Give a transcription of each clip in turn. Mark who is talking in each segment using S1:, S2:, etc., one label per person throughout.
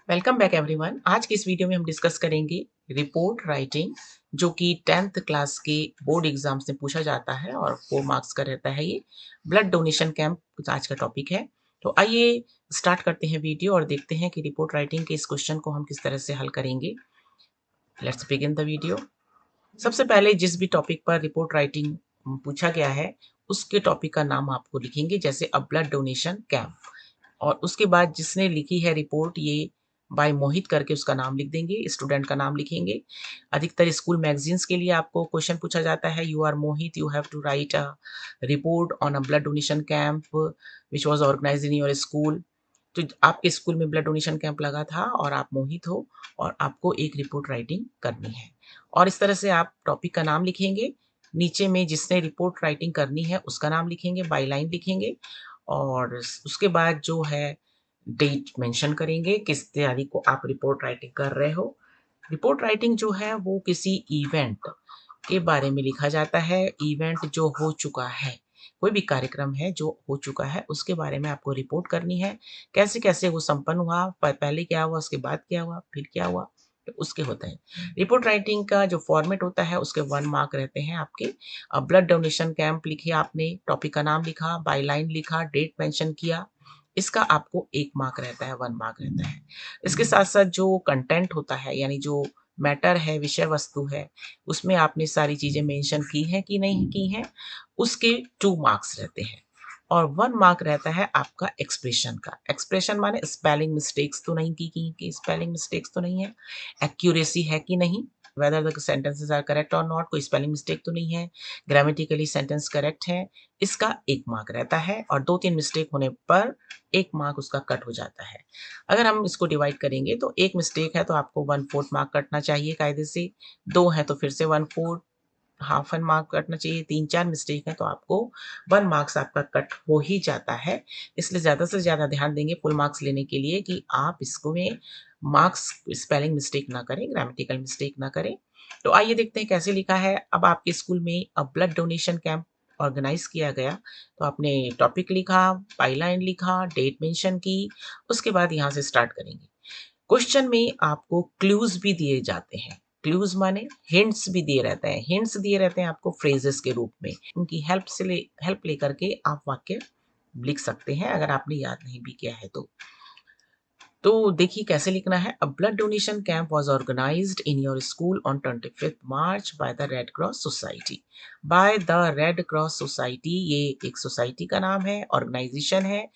S1: Welcome back everyone. आज की इस वीडियो में हम डिस्कस करेंगे रिपोर्ट राइटिंग, जो कि 10th क्लास के बोर्ड एग्जाम से पूछा जाता है और 4 मार्क्स का रहता है। ये ब्लड डोनेशन कैंप आज का टॉपिक है। तो आइए स्टार्ट करते हैं वीडियो और देखते हैं कि रिपोर्ट राइटिंग के इस क्वेश्चन को हम किस तरह से हल करेंगे। Let's begin the video. सबसे पहले जिस भी टॉपिक पर रिपोर्ट राइटिंग पूछा गया है उसके टॉपिक का नाम आपको लिखेंगे, जैसे अ ब्लड डोनेशन कैंप, और उसके बाद जिसने लिखी है रिपोर्ट ये बाय मोहित करके उसका नाम लिख देंगे, स्टूडेंट का नाम लिखेंगे। अधिकतर स्कूल मैगजीन्स के लिए आपको क्वेश्चन पूछा जाता है, you are Mohit, you have to write a report on a blood donation camp which was organised in your school. तो आपके स्कूल में ब्लड डोनेशन कैंप लगा था और आप मोहित हो और आपको एक रिपोर्ट राइटिंग करनी है, और इस तरह से आप टॉपिक का नाम लिखेंगे। नीचे में जिसने रिपोर्ट राइटिंग करनी है उसका नाम लिखेंगे, बाई लाइन लिखेंगे, और उसके बाद जो है डेट मेंशन करेंगे किस तारीख को आप रिपोर्ट राइटिंग कर रहे हो। रिपोर्ट राइटिंग जो है वो किसी इवेंट के बारे में लिखा जाता है, इवेंट जो हो चुका है, कोई भी कार्यक्रम है जो हो चुका है उसके बारे में आपको रिपोर्ट करनी है। कैसे कैसे वो संपन्न हुआ, पहले क्या हुआ, उसके बाद क्या हुआ, फिर क्या हुआ, तो उसके होते हैं। रिपोर्ट राइटिंग का जो फॉर्मेट होता है उसके 1 मार्क रहते हैं आपके। अब ब्लड डोनेशन कैंप लिखे आपने, टॉपिक का नाम लिखा, बाई लाइन लिखा, डेट मेंशन किया, इसका आपको 1 मार्क रहता है, 1 मार्क रहता है। इसके साथ साथ जो कंटेंट होता है, यानी जो मैटर है, विषय वस्तु है, उसमें आपने सारी चीजें मेंशन की हैं कि नहीं की हैं, उसके 2 मार्क्स रहते हैं। और 1 मार्क रहता है आपका एक्सप्रेशन का। एक्सप्रेशन माने स्पेलिंग मिस्टेक्स तो नहीं की स्पेलिंग मिस्टेक्स तो नहीं है, एक्यूरेसी है कि नहीं, whether the sentences are correct और नॉट, कोई स्पेलिंग मिस्टेक तो नहीं है, ग्रामेटिकली सेंटेंस करेक्ट है, इसका 1 मार्क रहता है। और 2-3 मिस्टेक होने पर 1 मार्क उसका कट हो जाता है। अगर हम इसको डिवाइड करेंगे तो 1 मिस्टेक है तो आपको 1/4 मार्क कटना चाहिए कायदे से, 2 है तो फिर से 1/4, हाफ एन मार्क कटना चाहिए, 3-4 मिस्टेक है तो आपको 1 मार्क्स आपका कट हो ही जाता है। इसलिए ज़्यादा से ज़्यादा ध्यान देंगे फुल मार्क्स लेने के लिए कि आप इसको में मार्क्स स्पेलिंग मिस्टेक ना करें, ग्रामेटिकल मिस्टेक ना करें। तो आइए देखते हैं कैसे लिखा है। अब आपके स्कूल में ब्लड डोनेशन कैंप ऑर्गेनाइज किया गया, तो आपने टॉपिक लिखा, बाईलाइन लिखा, डेट मेंशन की, उसके बाद यहाँ से स्टार्ट करेंगे। क्वेश्चन में आपको क्लूज भी दिए जाते हैं। क्लूज माने हिंट्स भी दिए रहते हैं, हिंट्स दिए रहते हैं आपको फ्रेजेस के रूप में। उनकी हेल्प लेकर के आप वाक्य लिख सकते हैं अगर आपने याद नहीं भी किया है तो। तो देखिए कैसे लिखना है। A blood donation camp was organised in your school on 25th March by the Red Cross Society. By the Red Cross Society, ये एक सोसाइटी का नाम है, ऑर्गेनाइजेशन है।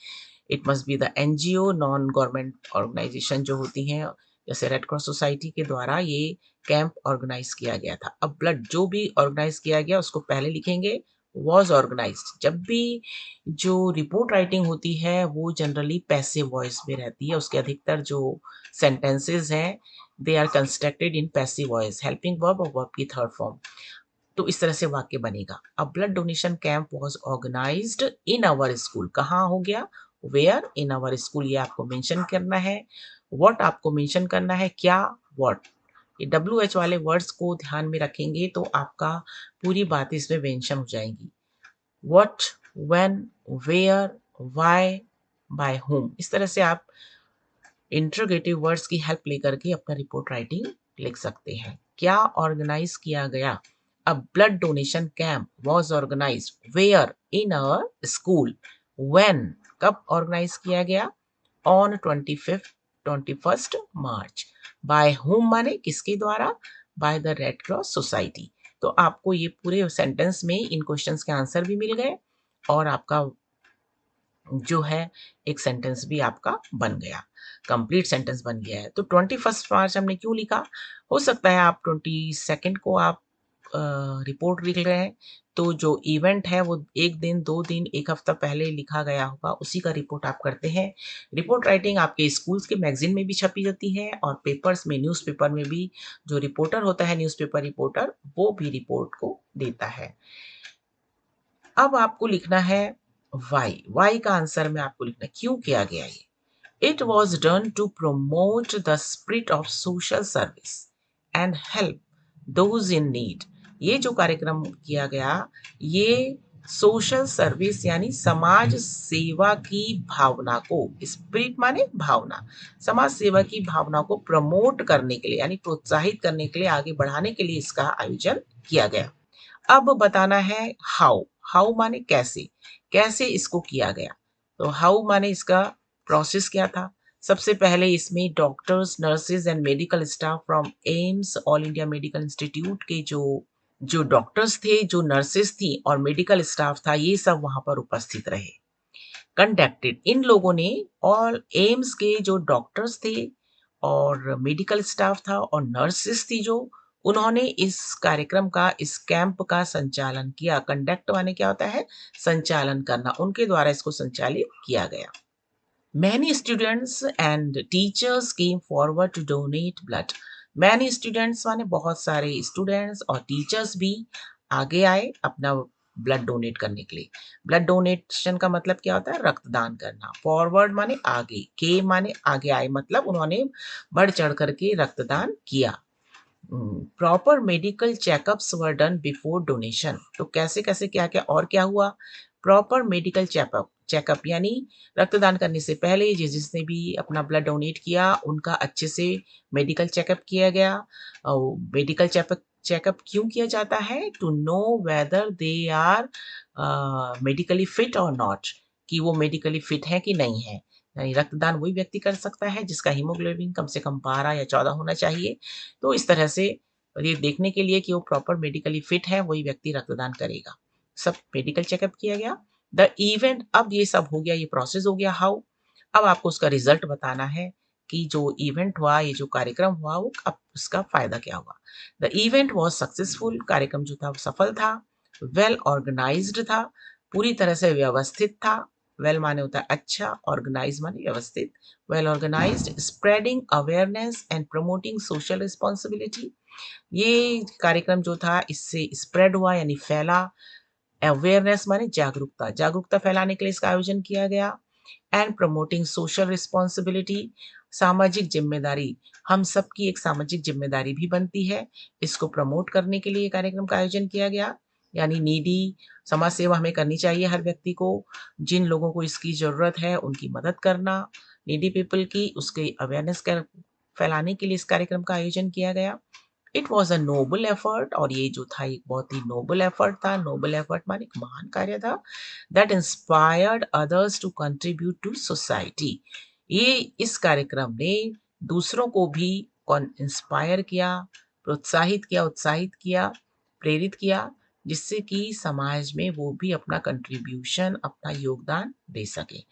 S1: It must be the NGO, non government organisation जो होती हैं, जैसे रेड क्रॉस सोसाइटी के द्वारा ये कैंप ऑर्गेनाइज किया गया था। अब ब्लड जो भी ऑर्गेनाइज किया गया उसको पहले लिखेंगे, वॉज ऑर्गेनाइज्ड। जब भी जो रिपोर्ट राइटिंग होती है वो जनरली पैसिव वॉइस में रहती है, उसके अधिकतर जो सेंटेंसेस हैं they are constructed in passive voice, helping verb और वर्ब की थर्ड फॉर्म। तो इस तरह से वाक्य बनेगा। A blood donation camp was organised in our school, कहाँ हो गया, वेयर, इन आवर स्कूल, ये आपको मेंशन करना है। व्हाट आपको मेंशन करना है, क्या, व्हाट, ये WH वाले वर्ड्स को ध्यान में रखेंगे तो आपका पूरी बात इसमें मेंशन हो जाएंगी। What, when, where, why, by whom, इस तरह से आप इंट्रोगेटिव वर्ड्स की हेल्प लेकर के अपना रिपोर्ट राइटिंग लिख सकते हैं। क्या ऑर्गेनाइज किया गया, a blood donation camp was organised where, in our school, when, कब ऑर्गेनाइज किया गया, on 21st March, bye whom माने किसके द्वारा, bye the Red Cross society. तो आपको ये पूरे सेंटेंस में इन क्वेश्चंस के आंसर भी मिल गए और आपका जो है एक सेंटेंस भी आपका बन गया, कंप्लीट सेंटेंस बन गया है। तो 21st मार्च हमने क्यों लिखा, हो सकता है आप 22nd को आप रिपोर्ट लिख रहे हैं, तो जो इवेंट है वो 1 दिन, 2 दिन, 1 हफ्ता पहले लिखा गया होगा, उसी का रिपोर्ट आप करते हैं। रिपोर्ट राइटिंग आपके स्कूल्स के मैगजीन में भी छपी जाती है और पेपर्स में, न्यूज़पेपर में भी जो रिपोर्टर होता है, न्यूज़पेपर रिपोर्टर, वो भी रिपोर्ट को देता है। अब आपको लिखना है वाई, वाई का आंसर में आपको लिखना है क्यों किया गया ये। It was done to promote the spirit of social service and help those in need. ये जो कार्यक्रम किया गया ये सोशल सर्विस यानी समाज सेवा की भावना को, स्पिरिट माने भावना, समाज सेवा की भावना को प्रमोट करने के लिए यानी प्रोत्साहित करने के लिए, आगे बढ़ाने के लिए इसका आयोजन किया गया। अब बताना है हाउ। हाउ माने कैसे, कैसे इसको किया गया। तो हाउ माने इसका प्रोसेस क्या था। सबसे पहले इसमें doctors, nurses and medical staff from AIIMS all India medical institute के जो जो डॉक्टर्स थे, जो नर्सेस थी और मेडिकल स्टाफ था, ये सब वहां पर उपस्थित रहे। कंडक्टेड, इन लोगों ने ऑल एम्स के जो डॉक्टर्स थे और मेडिकल स्टाफ था और नर्सेस थी जो, उन्होंने इस कार्यक्रम का, इस कैंप का संचालन किया। कंडक्ट माने क्या होता है, संचालन करना, उनके द्वारा इसको संचालित किया गया। Many students and teachers came forward to donate blood. Many students माने बहुत सारे स्टूडेंट्स और टीचर्स भी आगे आए अपना ब्लड डोनेट करने के लिए। ब्लड डोनेशन का मतलब क्या होता है, रक्तदान करना। फॉरवर्ड माने आगे, के माने आगे आए, मतलब उन्होंने बढ़ चढ़ करके रक्तदान किया। Proper medical checkups were done before donation. तो कैसे कैसे क्या क्या और क्या हुआ। प्रॉपर मेडिकल चेकअप, चेकअप यानी रक्तदान करने से पहले जिसने भी अपना ब्लड डोनेट किया उनका अच्छे से मेडिकल चेकअप किया गया। और मेडिकल चेकअप चेकअप क्यों किया जाता है, to know whether they are medically fit और नॉट, कि वो मेडिकली फिट है कि नहीं है। यानी रक्तदान वही व्यक्ति कर सकता है जिसका हीमोग्लोबिन कम से कम 12 या 14 होना चाहिए। तो इस तरह से ये देखने के लिए कि वो प्रॉपर मेडिकली फिट है, वही व्यक्ति रक्तदान करेगा। सब मेडिकल चेकअप किया गया। द इवेंट, अब ये सब हो गया, ये प्रोसेस हो गया हाउ। अब आपको उसका रिजल्ट बताना है कि जो इवेंट हुआ, ये जो कार्यक्रम हुआ, वो अब उसका फायदा क्या हुआ। द इवेंट वॉज सक्सेसफुल, कार्यक्रम जो था वो सफल था। वेल ऑर्गेनाइज्ड था, पूरी तरह से व्यवस्थित था। वेल माने होता है अच्छा, ऑर्गेनाइज माने व्यवस्थित। Well organised, spreading awareness and promoting social responsibility. ये कार्यक्रम जो था इससे स्प्रेड हुआ यानी फैला। अवेयरनेस माने जागरूकता, जागरूकता फैलाने के लिए इसका आयोजन किया गया। एंड प्रमोटिंग सोशल रिस्पॉन्सिबिलिटी, सामाजिक जिम्मेदारी, हम सबकी एक सामाजिक जिम्मेदारी भी बनती है, इसको प्रमोट करने के लिए कार्यक्रम का आयोजन किया गया। यानी नीडी, समाज सेवा हमें करनी चाहिए हर व्यक्ति को, जिन लोगों को इसकी जरूरत है उनकी मदद करना, नीडी पीपल की, उसके अवेयरनेस कर फैलाने के लिए इस कार्यक्रम का आयोजन किया गया। It was a noble effort, और ये जो था एक बहुत ही नोबल एफर्ट था। नोबल एफर्ट माने एक महान कार्य था। That inspired others to contribute to society, ये इस कार्यक्रम ने दूसरों को भी इंस्पायर किया, प्रोत्साहित किया, उत्साहित किया, प्रेरित किया, जिससे कि समाज में वो भी अपना कंट्रीब्यूशन, अपना योगदान दे सके।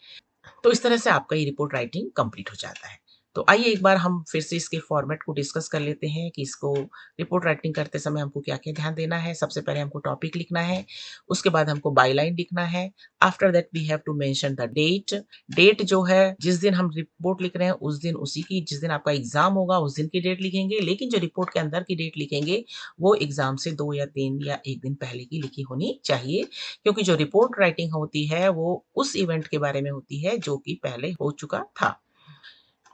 S1: तो इस तरह से आपका ये रिपोर्ट राइटिंग कंप्लीट हो जाता है। तो आइए एक बार हम फिर से इसके फॉर्मेट को डिस्कस कर लेते हैं कि इसको रिपोर्ट राइटिंग करते समय हमको क्या-क्या ध्यान देना है। सबसे पहले हमको टॉपिक लिखना है, उसके बाद हमको बायलाइन लिखना है। After that we have to mention the date. Date जो है, जिस दिन हम रिपोर्ट लिख रहे हैं उस दिन, उसी की जिस दिन आपका एग्ज़ाम होगा उस दिन की डेट लिखेंगे, लेकिन जो रिपोर्ट के अंदर की डेट लिखेंगे वो एग्ज़ाम से 2 या 3 या 1 दिन पहले की लिखी होनी चाहिए। क्योंकि जो रिपोर्ट राइटिंग होती है वो उस इवेंट के बारे में होती है जो कि पहले हो चुका था।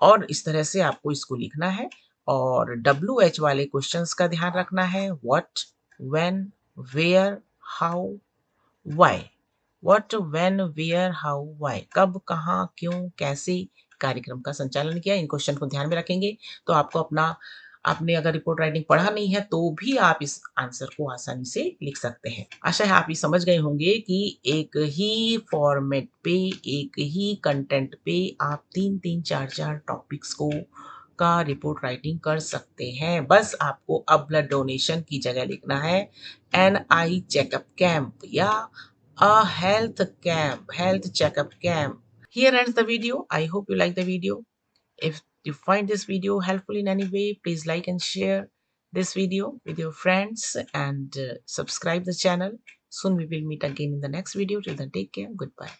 S1: और इस तरह से आपको इसको लिखना है। और WH वाले क्वेश्चंस का ध्यान रखना है। What, when, where, how, why. What, when, where, how, why, कब, कहाँ, क्यों, कैसे कार्यक्रम का संचालन किया, इन क्वेश्चन को ध्यान में रखेंगे तो आपको अपना, आपने अगर रिपोर्ट राइटिंग पढ़ा नहीं है तो भी आप इस आंसर को आसानी से लिख सकते हैं। आशा है आप ये समझ गए होंगे कि एक ही फॉर्मेट पे, एक ही कंटेंट पे आप 3-3 4-4 टॉपिक्स को का रिपोर्ट राइटिंग कर सकते हैं। बस आपको अब ब्लड डोनेशन की जगह लिखना है NI चेकअप कैंप या a health checkup camp. Here ends the video. I hope you like the video. If you find this video helpful in any way, please like and share this video with your friends and subscribe the channel. Soon we will meet again in the next video. Till then, take care. Goodbye.